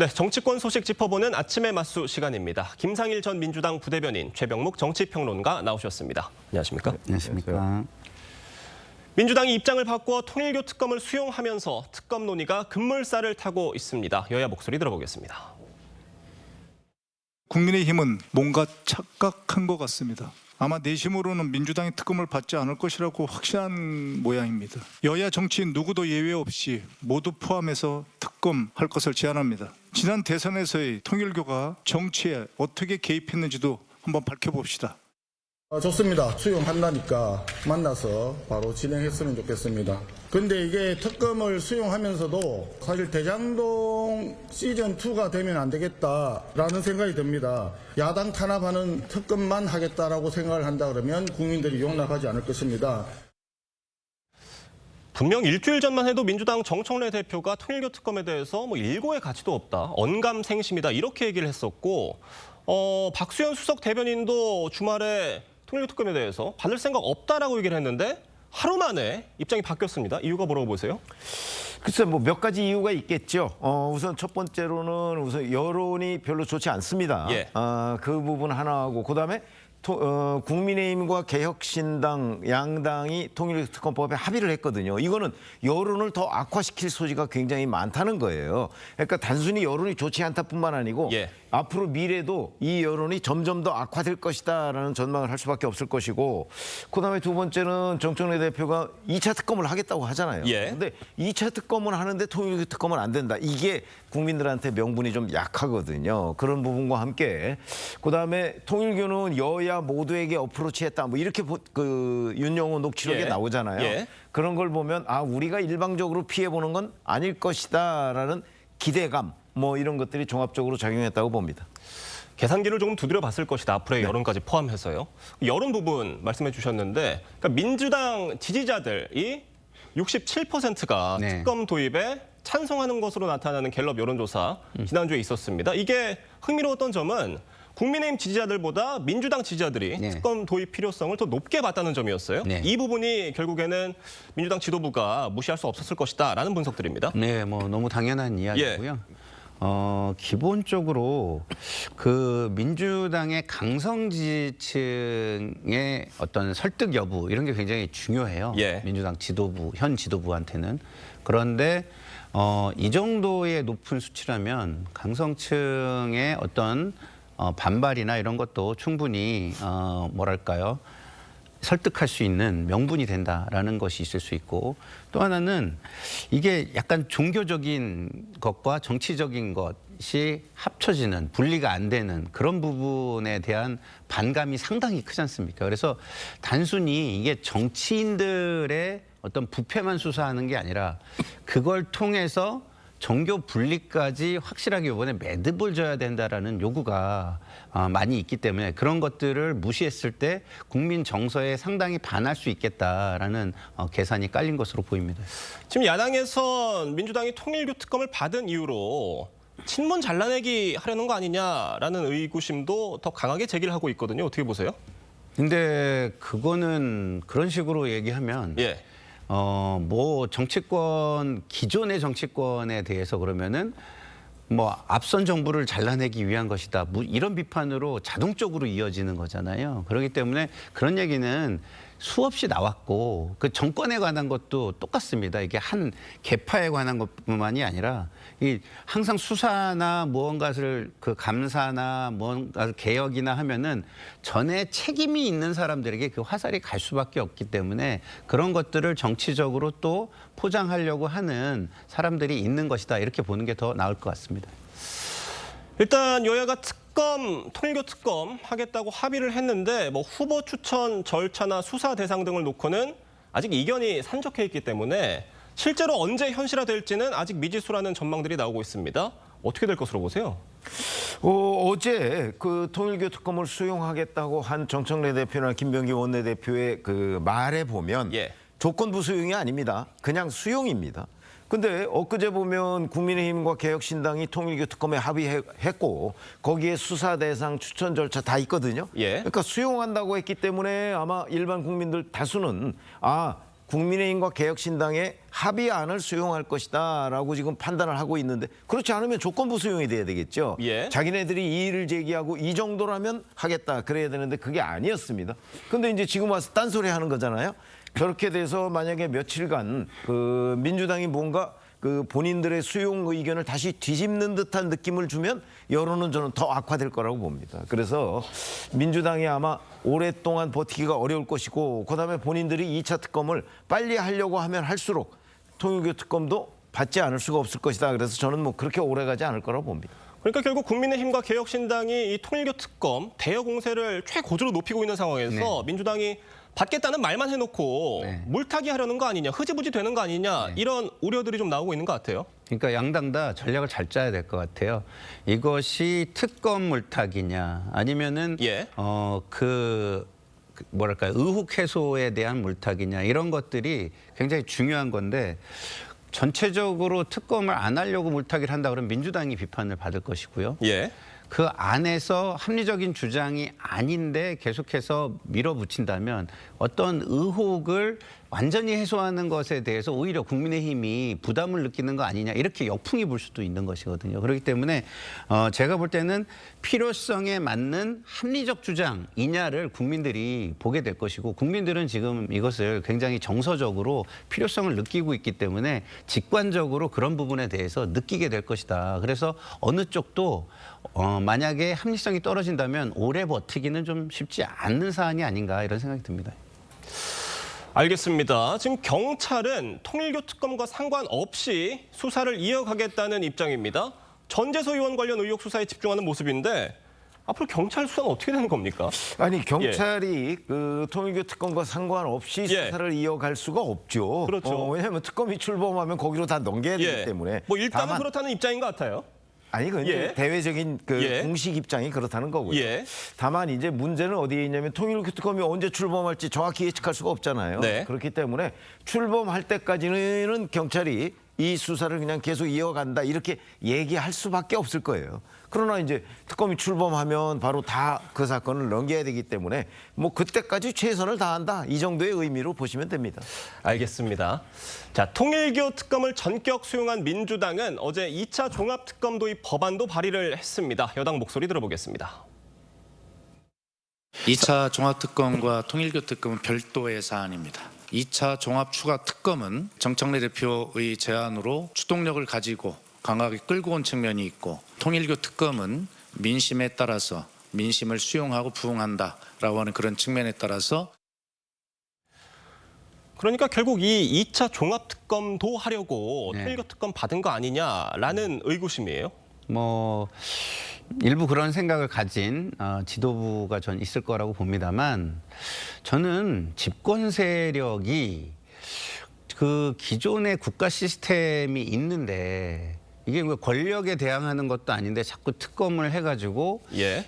네, 정치권 소식 짚어보는 아침의 맞수 시간입니다. 김상일 전 민주당 부대변인, 최병묵 정치평론가 나오셨습니다. 안녕하십니까? 안녕하십니까? 민주당이 입장을 바꿔 통일교 특검을 수용하면서 특검 논의가 급물살을 타고 있습니다. 여야 목소리 들어보겠습니다. 국민의힘은 뭔가 착각한 것 같습니다. 아마 내심으로는 민주당이 특검을 받지 않을 것이라고 확신한 모양입니다. 여야 정치인 누구도 예외 없이 모두 포함해서 특검할 것을 제안합니다. 지난 대선에서의 통일교가 정치에 어떻게 개입했는지도 한번 밝혀봅시다. 좋습니다. 수용한다니까 만나서 바로 진행했으면 좋겠습니다. 근데 이게 특검을 수용하면서도 사실 대장동 시즌2가 되면 안 되겠다라는 생각이 듭니다. 야당 탄압하는 특검만 하겠다라고 생각을 한다 그러면 국민들이 용납하지 않을 것입니다. 분명 일주일 전만 해도 민주당 정청래 대표가 통일교 특검에 대해서 일고의 가치도 없다, 언감생심이다 이렇게 얘기를 했었고 박수현 수석 대변인도 주말에 통일교 특검에 대해서 받을 생각 없다라고 얘기를 했는데 하루 만에 입장이 바뀌었습니다. 이유가 뭐라고 보세요? 글쎄 몇 가지 이유가 있겠죠. 우선 첫 번째로는 우선 여론이 별로 좋지 않습니다. 예. 그 부분 하나하고 그다음에 국민의힘과 개혁신당 양당이 통일특검법에 합의를 했거든요. 이거는 여론을 더 악화시킬 소지가 굉장히 많다는 거예요. 그러니까 단순히 여론이 좋지 않다뿐만 아니고 예. 앞으로 미래도 이 여론이 점점 더 악화될 것이다라는 전망을 할 수밖에 없을 것이고 그다음에 두 번째는 정청래 대표가 2차 특검을 하겠다고 하잖아요. 그런데 예. 2차 특검을 하는데 통일특검은 안 된다. 이게 국민들한테 명분이 좀 약하거든요. 그런 부분과 함께 그다음에 통일교는 여야 모두에게 어프로치했다. 이렇게 윤영호 녹취록에 예. 나오잖아요. 예. 그런 걸 보면 우리가 일방적으로 피해보는 건 아닐 것이다라는 기대감 이런 것들이 종합적으로 작용했다고 봅니다. 계산기를 조금 두드려 봤을 것이다. 앞으로의 여론까지 포함해서요. 여론 부분 말씀해 주셨는데 그러니까 민주당 지지자들이 67%가 네. 특검 도입에 찬성하는 것으로 나타나는 갤럽 여론조사 지난주에 있었습니다. 이게 흥미로웠던 점은 국민의힘 지지자들보다 민주당 지지자들이 네. 특검 도입 필요성을 더 높게 봤다는 점이었어요. 네. 이 부분이 결국에는 민주당 지도부가 무시할 수 없었을 것이다라는 분석들입니다. 네, 너무 당연한 이야기고요. 기본적으로 그 민주당의 강성 지지층의 어떤 설득 여부 이런 게 굉장히 중요해요. 예. 민주당 지도부, 현 지도부한테는. 그런데 이 정도의 높은 수치라면 강성층의 어떤 반발이나 이런 것도 충분히 설득할 수 있는 명분이 된다라는 것이 있을 수 있고 또 하나는 이게 약간 종교적인 것과 정치적인 것이 합쳐지는 분리가 안 되는 그런 부분에 대한 반감이 상당히 크지 않습니까? 그래서 단순히 이게 정치인들의 어떤 부패만 수사하는 게 아니라 그걸 통해서 종교 분리까지 확실하게 이번에 매듭을 져야 된다라는 요구가 많이 있기 때문에 그런 것들을 무시했을 때 국민 정서에 상당히 반할 수 있겠다라는 계산이 깔린 것으로 보입니다. 지금 야당에선 민주당이 통일교 특검을 받은 이유로 친문 잘라내기 하려는 거 아니냐라는 의구심도 더 강하게 제기를 하고 있거든요. 어떻게 보세요? 근데 그거는 그런 식으로 얘기하면 예. 정치권, 기존의 정치권에 대해서 그러면은 앞선 정부를 잘라내기 위한 것이다. 이런 비판으로 자동적으로 이어지는 거잖아요. 그렇기 때문에 그런 얘기는 수없이 나왔고 그 정권에 관한 것도 똑같습니다. 이게 한 계파에 관한 것뿐만이 아니라 항상 수사나 무언가를 감사나 무언가 개혁이나 하면은 전에 책임이 있는 사람들에게 그 화살이 갈 수밖에 없기 때문에 그런 것들을 정치적으로 또 포장하려고 하는 사람들이 있는 것이다. 이렇게 보는 게 더 나을 것 같습니다. 일단 여야가 통일교 특검 하겠다고 합의를 했는데 후보 추천 절차나 수사 대상 등을 놓고는 아직 이견이 산적해 있기 때문에 실제로 언제 현실화될지는 아직 미지수라는 전망들이 나오고 있습니다. 어떻게 될 것으로 보세요? 어제 그 통일교 특검을 수용하겠다고 한 정청래 대표나 김병기 원내대표의 그 말에 보면 예. 조건부 수용이 아닙니다. 그냥 수용입니다. 근데 엊그제 보면 국민의힘과 개혁신당이 통일교 특검에 합의했고 거기에 수사 대상 추천 절차 다 있거든요. 예. 그러니까 수용한다고 했기 때문에 아마 일반 국민들 다수는 국민의힘과 개혁신당의 합의안을 수용할 것이다라고 지금 판단을 하고 있는데 그렇지 않으면 조건부 수용이 돼야 되겠죠. 예. 자기네들이 이의를 제기하고 이 정도라면 하겠다 그래야 되는데 그게 아니었습니다. 근데 이제 지금 와서 딴소리 하는 거잖아요. 저렇게 돼서 만약에 며칠간 그 민주당이 뭔가 그 본인들의 수용 의견을 다시 뒤집는 듯한 느낌을 주면 여론은 저는 더 악화될 거라고 봅니다. 그래서 민주당이 아마 오랫동안 버티기가 어려울 것이고 그다음에 본인들이 2차 특검을 빨리 하려고 하면 할수록 통일교 특검도 받지 않을 수가 없을 것이다. 그래서 저는 뭐 그렇게 오래 가지 않을 거라고 봅니다. 그러니까 결국 국민의힘과 개혁신당이 이 통일교 특검 대여 공세를 최고조로 높이고 있는 상황에서 민주당이 받겠다는 말만 해놓고 물타기 하려는 거 아니냐, 흐지부지 되는 거 아니냐 이런 우려들이 좀 나오고 있는 것 같아요. 그러니까 양당 다 전략을 잘 짜야 될 것 같아요. 이것이 특검 물타기냐 아니면은 예. 뭐랄까요, 의혹 해소에 대한 물타기냐 이런 것들이 굉장히 중요한 건데 전체적으로 특검을 안 하려고 물타기를 한다 그러면 민주당이 비판을 받을 것이고요. 예. 그 안에서 합리적인 주장이 아닌데 계속해서 밀어붙인다면 어떤 의혹을 완전히 해소하는 것에 대해서 오히려 국민의힘이 부담을 느끼는 거 아니냐 이렇게 역풍이 불 수도 있는 것이거든요. 그렇기 때문에 제가 볼 때는 필요성에 맞는 합리적 주장이냐를 국민들이 보게 될 것이고 국민들은 지금 이것을 굉장히 정서적으로 필요성을 느끼고 있기 때문에 직관적으로 그런 부분에 대해서 느끼게 될 것이다. 그래서 어느 쪽도 만약에 합리성이 떨어진다면 오래 버티기는 좀 쉽지 않는 사안이 아닌가 이런 생각이 듭니다. 알겠습니다. 지금 경찰은 통일교 특검과 상관없이 수사를 이어가겠다는 입장입니다. 전재서 의원 관련 의혹 수사에 집중하는 모습인데 앞으로 경찰 수사는 어떻게 되는 겁니까? 아니 경찰이 그 통일교 특검과 상관없이 수사를 이어갈 수가 없죠. 그렇죠. 왜냐하면 특검이 출범하면 거기로 다 넘겨야 되기 때문에. 뭐 일단은 다만, 그렇다는 입장인 것 같아요. 아니 근데 대외적인 그 공식 입장이 그렇다는 거고요. 다만 이제 문제는 어디에 있냐면 통일교 특검이 언제 출범할지 정확히 예측할 수가 없잖아요. 그렇기 때문에 출범할 때까지는 경찰이 이 수사를 그냥 계속 이어간다 이렇게 얘기할 수밖에 없을 거예요. 그러나 이제 특검이 출범하면 바로 다 그 사건을 넘겨야 되기 때문에 뭐 그때까지 최선을 다한다 이 정도의 의미로 보시면 됩니다. 알겠습니다. 자, 통일교 특검을 전격 수용한 민주당은 어제 2차 종합특검 도입 법안도 발의를 했습니다. 여당 목소리 들어보겠습니다. 2차 종합특검과 통일교 특검은 별도의 사안입니다. 2차 종합 추가 특검은 정청래 대표의 제안으로 추동력을 가지고 강하게 끌고 온 측면이 있고 통일교 특검은 민심에 따라서 민심을 수용하고 부응한다라고 하는 그런 측면에 따라서 그러니까 결국 이 2차 종합특검도 하려고 통일교 특검 받은 거 아니냐라는 의구심이에요. 뭐 일부 그런 생각을 가진 지도부가 전 있을 거라고 봅니다만 저는 집권 세력이 그 기존의 국가 시스템이 있는데 이게 권력에 대항하는 것도 아닌데 자꾸 특검을 해가지고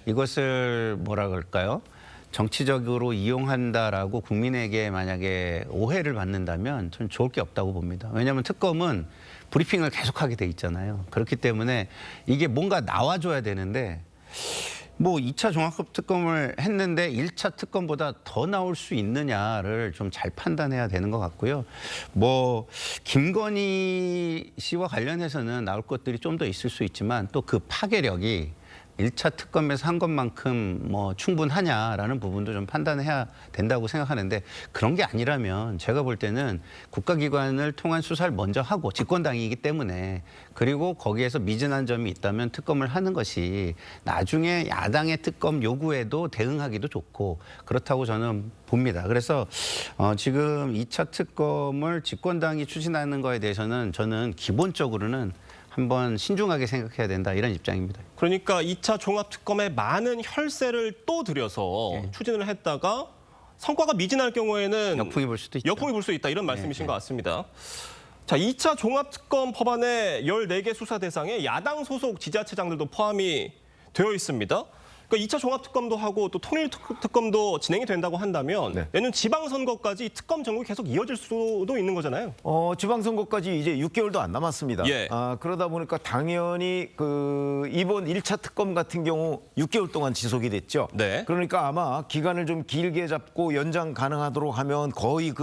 이것을 뭐라 그럴까요? 정치적으로 이용한다라고 국민에게 만약에 오해를 받는다면 저는 좋을 게 없다고 봅니다. 왜냐하면 특검은 브리핑을 계속하게 돼 있잖아요. 그렇기 때문에 이게 뭔가 나와줘야 되는데 뭐 2차 종합특검을 했는데 1차 특검보다 더 나올 수 있느냐를 좀 잘 판단해야 되는 것 같고요. 뭐 김건희 씨와 관련해서는 나올 것들이 좀 더 있을 수 있지만 또 그 파괴력이 1차 특검에서 한 것만큼 뭐 충분하냐라는 부분도 좀 판단해야 된다고 생각하는데 그런 게 아니라면 제가 볼 때는 국가기관을 통한 수사를 먼저 하고 집권당이기 때문에 그리고 거기에서 미진한 점이 있다면 특검을 하는 것이 나중에 야당의 특검 요구에도 대응하기도 좋고 그렇다고 저는 봅니다. 그래서 지금 2차 특검을 집권당이 추진하는 거에 대해서는 저는 기본적으로는 한번 신중하게 생각해야 된다 이런 입장입니다. 그러니까 2차 종합특검에 많은 혈세를 또 들여서 추진을 했다가 성과가 미진할 경우에는 역풍이 불 수도 있다. 역풍이 불 수 있다 이런 말씀이신 것 같습니다. 자, 2차 종합특검 법안의 14개 수사 대상에 야당 소속 지자체장들도 포함이 되어 있습니다. 그러니까 그러니까 2차 종합특검도 하고 또 통일특검도 진행이 된다고 한다면 네. 내년 지방선거까지 특검 전국이 계속 이어질 수도 있는 거잖아요. 지방선거까지 이제 6개월도 안 남았습니다. 예. 그러다 보니까 당연히 이번 1차 특검 같은 경우 6개월 동안 지속이 됐죠. 네. 그러니까 아마 기간을 좀 길게 잡고 연장 가능하도록 하면 거의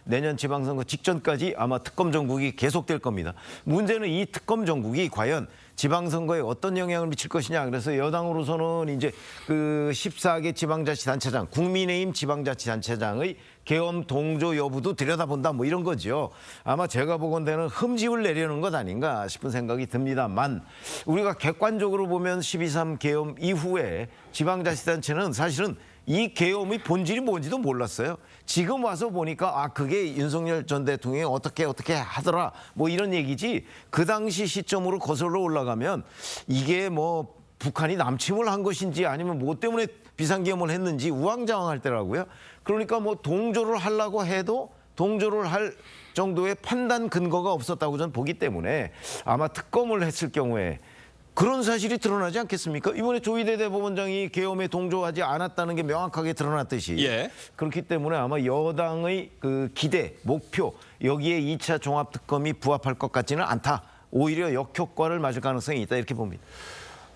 내년 지방선거 직전까지 아마 특검 전국이 계속될 겁니다. 문제는 이 특검 전국이 과연 지방선거에 어떤 영향을 미칠 것이냐. 그래서 여당으로서는 이제 14개 지방자치단체장, 국민의힘 지방자치단체장의 계엄 동조 여부도 들여다본다 뭐 이런 거죠. 아마 제가 보건대는 흠집을 내려는 것 아닌가 싶은 생각이 듭니다만 우리가 객관적으로 보면 12.3 계엄 이후에 지방자치단체는 사실은 이 계엄의 본질이 뭔지도 몰랐어요. 지금 와서 보니까 그게 윤석열 전 대통령이 어떻게 하더라 뭐 이런 얘기지 그 당시 시점으로 거슬러 올라가면 이게 뭐 북한이 남침을 한 것인지 아니면 뭐 때문에 비상계엄을 했는지 우왕좌왕할 때라고요. 그러니까 뭐 동조를 하려고 해도 동조를 할 정도의 판단 근거가 없었다고 저는 보기 때문에 아마 특검을 했을 경우에 그런 사실이 드러나지 않겠습니까? 이번에 조희대 대법원장이 계엄에 동조하지 않았다는 게 명확하게 드러났듯이 예. 그렇기 때문에 아마 여당의 기대, 목표 여기에 2차 종합특검이 부합할 것 같지는 않다. 오히려 역효과를 맞을 가능성이 있다 이렇게 봅니다.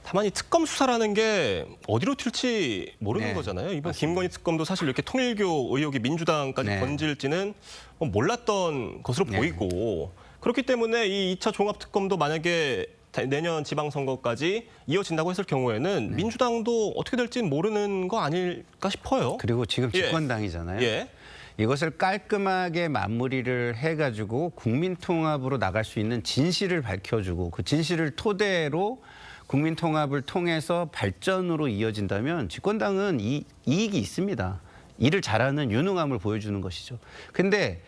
다만 이 특검 수사라는 게 어디로 튈지 모르는 네, 거잖아요. 이번 김건희 특검도 사실 이렇게 통일교 의혹이 민주당까지 네. 번질지는 몰랐던 것으로 보이고 그렇기 때문에 이 2차 종합특검도 만약에 내년 지방선거까지 이어진다고 했을 경우에는 민주당도 어떻게 될지 모르는 거 아닐까 싶어요. 그리고 지금 예. 집권당이잖아요. 예. 이것을 깔끔하게 마무리를 해가지고 국민통합으로 나갈 수 있는 진실을 밝혀주고 그 진실을 토대로 국민통합을 통해서 발전으로 이어진다면 집권당은 이익이 있습니다. 일을 잘하는 유능함을 보여주는 것이죠. 근데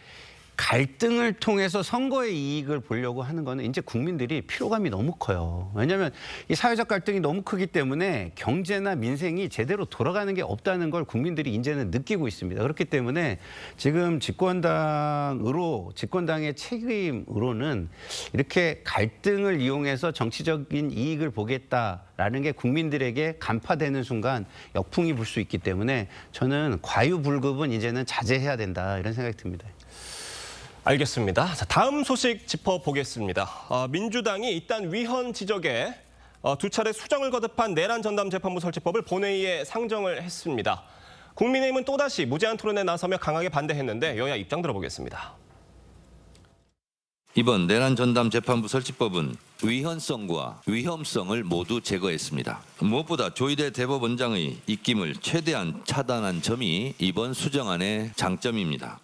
갈등을 통해서 선거의 이익을 보려고 하는 거는 이제 국민들이 피로감이 너무 커요. 왜냐하면 이 사회적 갈등이 너무 크기 때문에 경제나 민생이 제대로 돌아가는 게 없다는 걸 국민들이 이제는 느끼고 있습니다. 그렇기 때문에 지금 집권당의 책임으로는 이렇게 갈등을 이용해서 정치적인 이익을 보겠다라는 게 국민들에게 간파되는 순간 역풍이 불 수 있기 때문에 저는 과유불급은 이제는 자제해야 된다 이런 생각이 듭니다. 알겠습니다. 자, 다음 소식 짚어보겠습니다. 민주당이 일단 위헌 지적에 두 차례 수정을 거듭한 내란 전담 재판부 설치법을 본회의에 상정을 했습니다. 국민의힘은 또다시 무제한 토론에 나서며 강하게 반대했는데 여야 입장 들어보겠습니다. 이번 내란 전담 재판부 설치법은 위헌성과 위험성을 모두 제거했습니다. 무엇보다 조희대 대법원장의 입김을 최대한 차단한 점이 이번 수정안의 장점입니다.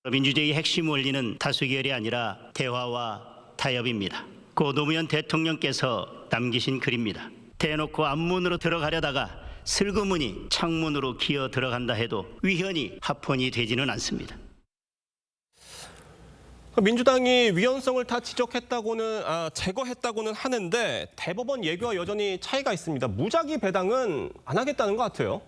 민주주의의 핵심 원리는 다수결이 아니라 대화와 타협입니다. 고 노무현 대통령께서 남기신 글입니다. 대놓고 앞문으로 들어가려다가 슬그머니 창문으로 기어 들어간다 해도 위헌이 합헌이 되지는 않습니다. 민주당이 위헌성을 다 지적했다고는 제거했다고는 하는데 대법원 예규와 여전히 차이가 있습니다. 무작위 배당은 안 하겠다는 것 같아요.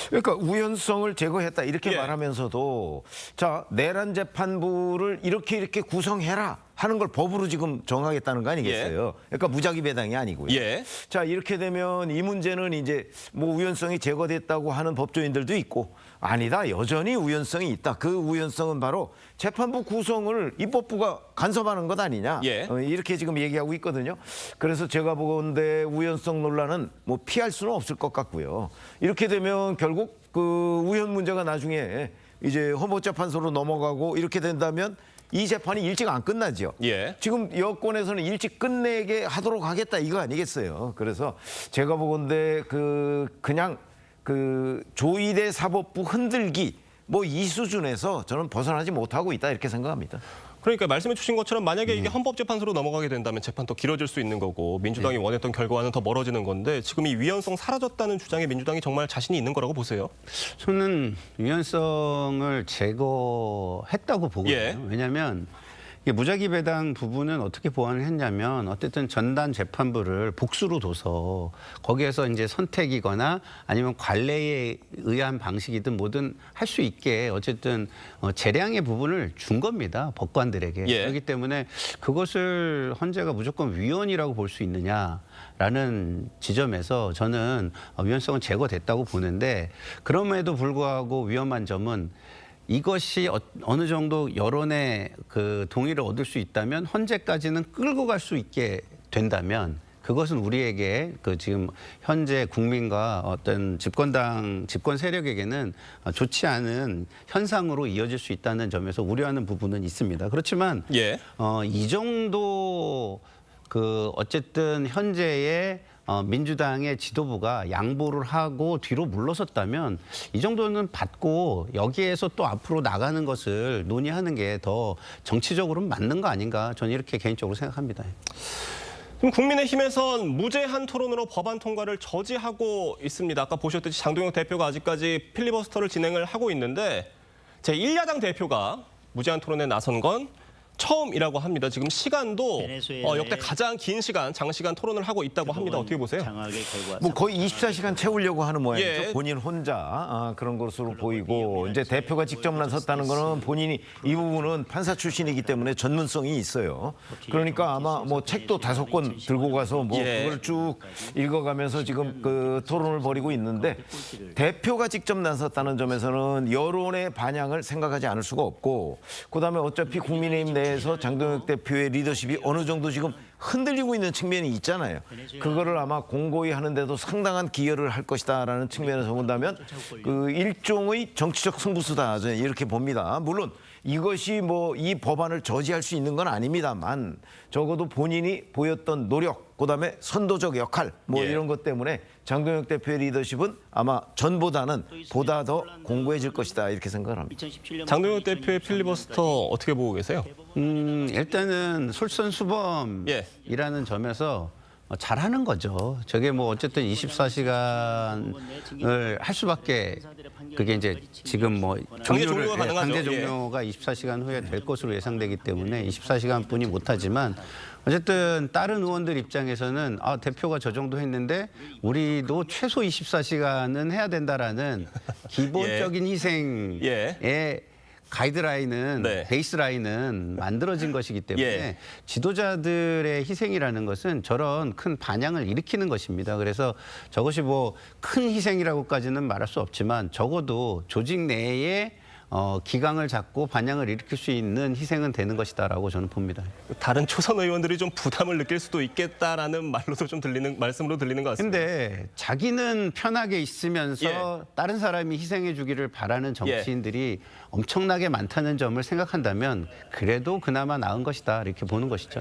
그러니까 우연성을 제거했다 이렇게 예. 말하면서도 자 내란 재판부를 이렇게 구성해라 하는 걸 법으로 지금 정하겠다는 거 아니겠어요? 그러니까 무작위 배당이 아니고요. 예. 자 이렇게 되면 이 문제는 이제 뭐 우연성이 제거됐다고 하는 법조인들도 있고 아니다 여전히 우연성이 있다. 그 우연성은 바로 재판부 구성을 입법부가 간섭하는 것 아니냐. 예. 이렇게 지금 얘기하고 있거든요. 그래서 제가 보건대 우연성 논란은 뭐 피할 수는 없을 것 같고요. 이렇게 되면 결국 그 우연 문제가 나중에 이제 헌법재판소로 넘어가고 이렇게 된다면 이 재판이 일찍 안 끝나죠. 예. 지금 여권에서는 일찍 끝내게 하도록 하겠다 이거 아니겠어요. 그래서 제가 보건대 그냥 조희대 사법부 흔들기 뭐 이 수준에서 저는 벗어나지 못하고 있다 이렇게 생각합니다. 그러니까 말씀해 주신 것처럼 만약에 이게 헌법재판소로 넘어가게 된다면 재판 더 길어질 수 있는 거고 민주당이 원했던 결과와는 더 멀어지는 건데 지금 이 위헌성 사라졌다는 주장에 민주당이 정말 자신이 있는 거라고 보세요? 저는 위헌성을 제거했다고 보거든요. 예. 왜냐하면 이게 무작위 배당 부분은 어떻게 보완을 했냐면 어쨌든 전담 재판부를 복수로 둬서 거기에서 이제 선택이거나 아니면 관례에 의한 방식이든 뭐든 할 수 있게 어쨌든 재량의 부분을 준 겁니다. 법관들에게. 예. 그렇기 때문에 그것을 헌재가 무조건 위헌이라고 볼 수 있느냐라는 지점에서 저는 위헌성은 제거됐다고 보는데 그럼에도 불구하고 위험한 점은 이것이 어느 정도 여론의 그 동의를 얻을 수 있다면 헌재까지는 끌고 갈 수 있게 된다면 그것은 우리에게 그 지금 현재 국민과 어떤 집권 세력에게는 좋지 않은 현상으로 이어질 수 있다는 점에서 우려하는 부분은 있습니다. 그렇지만 예. 이 정도 그 어쨌든 현재의 민주당의 지도부가 양보를 하고 뒤로 물러섰다면 이 정도는 받고 여기에서 또 앞으로 나가는 것을 논의하는 게 더 정치적으로는 맞는 거 아닌가 저는 이렇게 개인적으로 생각합니다. 지금 국민의힘에선 무제한 토론으로 법안 통과를 저지하고 있습니다. 아까 보셨듯이 장동혁 대표가 아직까지 필리버스터를 진행을 하고 있는데 제1야당 대표가 무제한 토론에 나선 건 처음이라고 합니다. 지금 시간도 역대 가장 긴 시간, 장시간 토론을 하고 있다고 합니다. 어떻게 보세요? 뭐 거의 24시간 채우려고 하는 모양이죠. 예. 본인 혼자 그런 것으로 보이고 이제 대표가 직접 나섰다는 거는 본인이 이 부분은 판사 출신이기 때문에 전문성이 있어요. 그러니까 아마 뭐 책도 5권 들고 가서 뭐 예. 그걸 쭉 읽어가면서 지금 그 토론을 벌이고 있는데 대표가 직접 나섰다는 점에서는 여론의 반향을 생각하지 않을 수가 없고 그다음에 어차피 국민의힘 내에서 장동혁 대표의 리더십이 어느 정도 지금 흔들리고 있는 측면이 있잖아요. 그거를 아마 공고히 하는데도 상당한 기여를 할 것이다라는 측면에서 본다면 그 일종의 정치적 승부수다 저는 이렇게 봅니다. 물론 이것이 뭐 이 법안을 저지할 수 있는 건 아닙니다만 적어도 본인이 보였던 노력, 그다음에 선도적 역할 뭐 예. 이런 것 때문에 장동혁 대표의 리더십은 아마 전보다는 보다 더 공고해질 것이다 이렇게 생각을 합니다. 장동혁 대표의 필리버스터 어떻게 보고 계세요? 일단은 솔선수범이라는 점에서 잘하는 거죠. 저게 뭐 어쨌든 24시간을 할 수밖에 그게 이제 지금 뭐 종료가 가능하죠. 강제 예. 종료가 24시간 후에 될 것으로 예상되기 때문에 24시간뿐이 못하지만 어쨌든 다른 의원들 입장에서는 대표가 저 정도 했는데 우리도 최소 24시간은 해야 된다라는 기본적인 희생에 가이드라인은 네. 베이스라인은 만들어진 것이기 때문에 예. 지도자들의 희생이라는 것은 저런 큰 반향을 일으키는 것입니다. 그래서 저것이 뭐 큰 희생이라고까지는 말할 수 없지만 적어도 조직 내에 기강을 잡고 반향을 일으킬 수 있는 희생은 되는 것이다라고 저는 봅니다. 다른 초선 의원들이 좀 부담을 느낄 수도 있겠다라는 말로도 좀 말씀으로 들리는 것 같습니다. 근데 자기는 편하게 있으면서 다른 사람이 희생해 주기를 바라는 정치인들이 엄청나게 많다는 점을 생각한다면 그래도 그나마 나은 것이다 이렇게 보는 것이죠.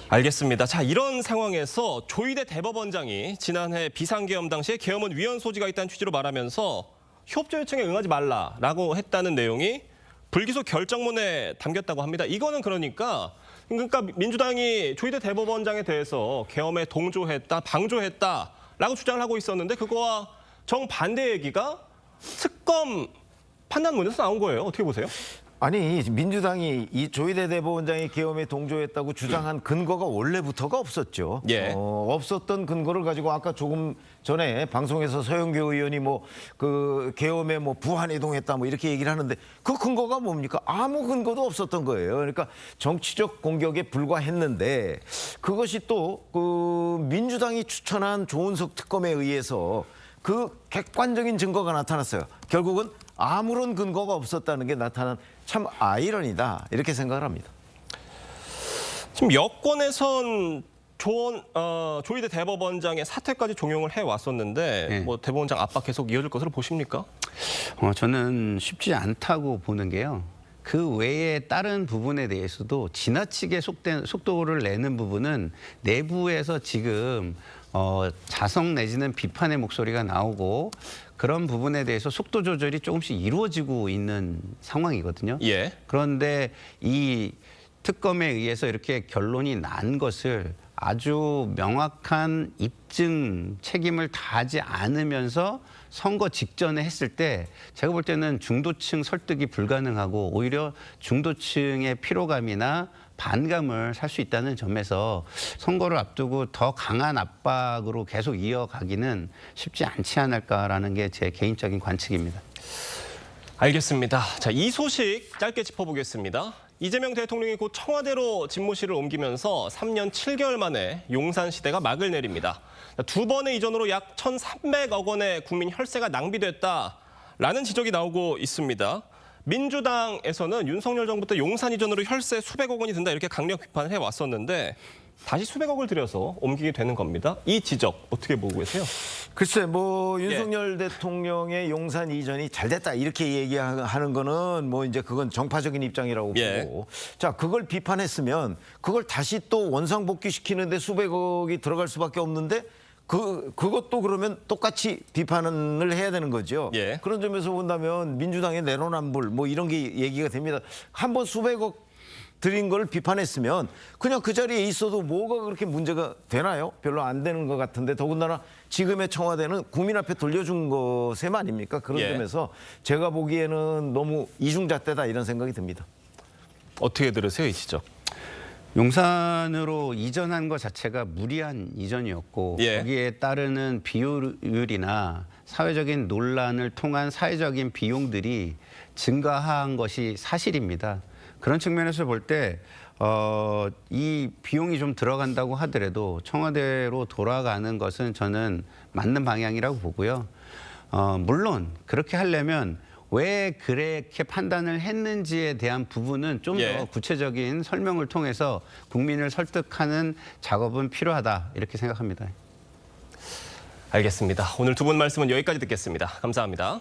알겠습니다. 자, 이런 상황에서 조희대 대법원장이 지난해 비상계엄 당시에 계엄은 위헌 소지가 있다는 취지로 말하면서 협조 요청에 응하지 말라라고 했다는 내용이 불기소 결정문에 담겼다고 합니다. 이거는 그러니까 민주당이 조희대 대법원장에 대해서 계엄에 동조했다, 방조했다라고 주장을 하고 있었는데 그거와 정반대 얘기가 특검 판단문에서 나온 거예요. 어떻게 보세요? 아니 민주당이 이 조희대 대법원장이 계엄에 동조했다고 주장한 근거가 원래부터가 없었죠. 예. 없었던 근거를 가지고 아까 조금 전에 방송에서 서영교 의원이 뭐 그 계엄에 뭐 부안이동했다 뭐 이렇게 얘기를 하는데 그 근거가 뭡니까? 아무 근거도 없었던 거예요. 그러니까 정치적 공격에 불과했는데 그것이 또 그 민주당이 추천한 조은석 특검에 의해서 그 객관적인 증거가 나타났어요. 결국은 아무런 근거가 없었다는 게 나타난 참 아이러니다 이렇게 생각을 합니다. 지금 여권에선 조희대 대법원장의 사퇴까지 종용을 해왔었는데 뭐 대법원장 압박 계속 이어질 것으로 보십니까? 저는 쉽지 않다고 보는 게요. 그 외에 다른 부분에 대해서도 지나치게 속도를 내는 부분은 내부에서 지금 자성 내지는 비판의 목소리가 나오고 그런 부분에 대해서 속도 조절이 조금씩 이루어지고 있는 상황이거든요. 예. 그런데 이 특검에 의해서 이렇게 결론이 난 것을 아주 명확한 입증 책임을 다하지 않으면서 선거 직전에 했을 때 제가 볼 때는 중도층 설득이 불가능하고 오히려 중도층의 피로감이나 반감을 살 수 있다는 점에서 선거를 앞두고 더 강한 압박으로 계속 이어가기는 쉽지 않지 않을까라는 게 제 개인적인 관측입니다. 알겠습니다. 자, 이 소식 짧게 짚어보겠습니다. 이재명 대통령이 곧 청와대로 집무실을 옮기면서 3년 7개월 만에 용산 시대가 막을 내립니다. 두 번의 이전으로 약 1,300억 원의 국민 혈세가 낭비됐다라는 지적이 나오고 있습니다. 민주당에서는 윤석열 정부 때 용산 이전으로 혈세 수백억 원이 든다 이렇게 강력 비판을 해왔었는데 다시 수백억을 들여서 옮기게 되는 겁니다. 이 지적 어떻게 보고 계세요? 글쎄 뭐 윤석열 대통령의 용산 이전이 잘 됐다 이렇게 얘기하는 거는 뭐 이제 그건 정파적인 입장이라고 보고 자 그걸 비판했으면 그걸 다시 또 원상복귀시키는데 수백억이 들어갈 수밖에 없는데 그것도 그러면 똑같이 비판을 해야 되는 거죠. 그런 점에서 본다면 민주당의 내로남불 뭐 이런 게 얘기가 됩니다. 한번 수백억 드린 걸 비판했으면 그냥 그 자리에 있어도 뭐가 그렇게 문제가 되나요? 별로 안 되는 것 같은데 더군다나 지금의 청와대는 국민 앞에 돌려준 것셈 아닙니까? 그런 점에서 제가 보기에는 너무 이중잣대다 이런 생각이 듭니다. 어떻게 들으세요, 이 지적? 용산으로 이전한 것 자체가 무리한 이전이었고 거기에 따르는 비효율이나 사회적인 논란을 통한 사회적인 비용들이 증가한 것이 사실입니다. 그런 측면에서 볼 때 이 비용이 좀 들어간다고 하더라도 청와대로 돌아가는 것은 저는 맞는 방향이라고 보고요. 물론 그렇게 하려면 왜 그렇게 판단을 했는지에 대한 부분은 좀 더 구체적인 설명을 통해서 국민을 설득하는 작업은 필요하다 이렇게 생각합니다. 알겠습니다. 오늘 두 분 말씀은 여기까지 듣겠습니다. 감사합니다.